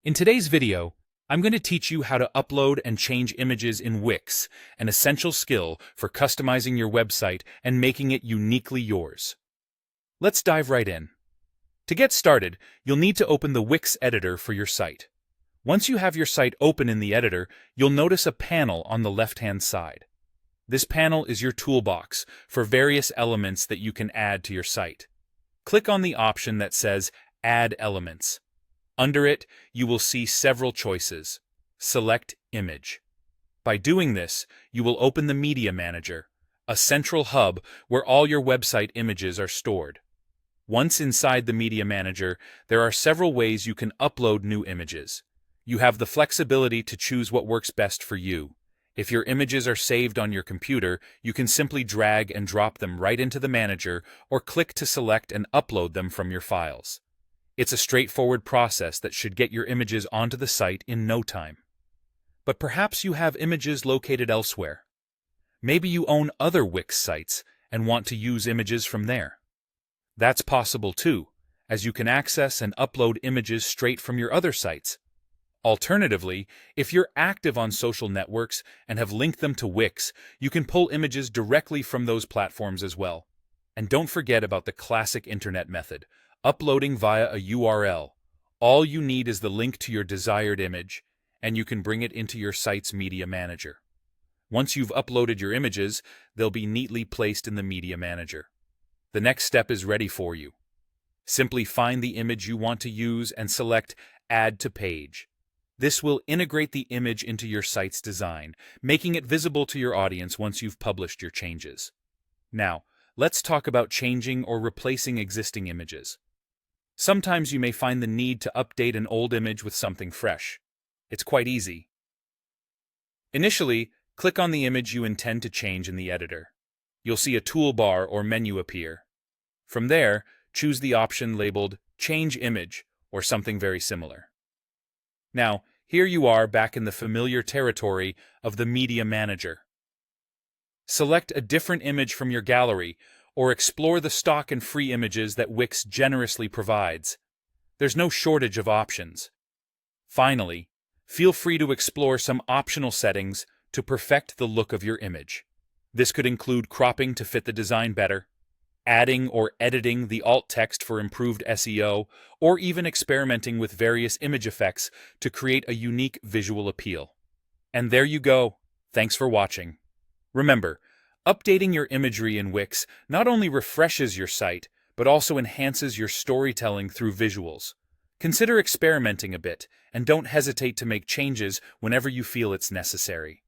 In today's video, I'm going to teach you how to upload and change images in Wix, an essential skill for customizing your website and making it uniquely yours. Let's dive right in. To get started, you'll need to open the Wix editor for your site. Once you have your site open in the editor, you'll notice a panel on the left-hand side. This panel is your toolbox for various elements that you can add to your site. Click on the option that says Add Elements. Under it, you will see several choices. Select Image. By doing this, you will open the Media Manager, a central hub where all your website images are stored. Once inside the Media Manager, there are several ways you can upload new images. You have the flexibility to choose what works best for you. If your images are saved on your computer, you can simply drag and drop them right into the manager or click to select and upload them from your files. It's a straightforward process that should get your images onto the site in no time. But perhaps you have images located elsewhere. Maybe you own other Wix sites and want to use images from there. That's possible too, as you can access and upload images straight from your other sites. Alternatively, if you're active on social networks and have linked them to Wix, you can pull images directly from those platforms as well. And don't forget about the classic internet method, uploading via a URL. All you need is the link to your desired image, and you can bring it into your site's media manager. Once you've uploaded your images, they'll be neatly placed in the media manager. The next step is ready for you. Simply find the image you want to use and select Add to Page. This will integrate the image into your site's design, making it visible to your audience once you've published your changes. Now, let's talk about changing or replacing existing images. Sometimes you may find the need to update an old image with something fresh. It's quite easy. Initially, click on the image you intend to change in the editor. You'll see a toolbar or menu appear. From there, choose the option labeled Change Image or something very similar. Now, here you are back in the familiar territory of the Media Manager. Select a different image from your gallery or explore the stock and free images that Wix generously provides. There's no shortage of options. Finally, feel free to explore some optional settings to perfect the look of your image. This could include cropping to fit the design better, adding or editing the alt text for improved SEO, or even experimenting with various image effects to create a unique visual appeal. And there you go. Thanks for watching. Remember, updating your imagery in Wix not only refreshes your site, but also enhances your storytelling through visuals. Consider experimenting a bit, and don't hesitate to make changes whenever you feel it's necessary.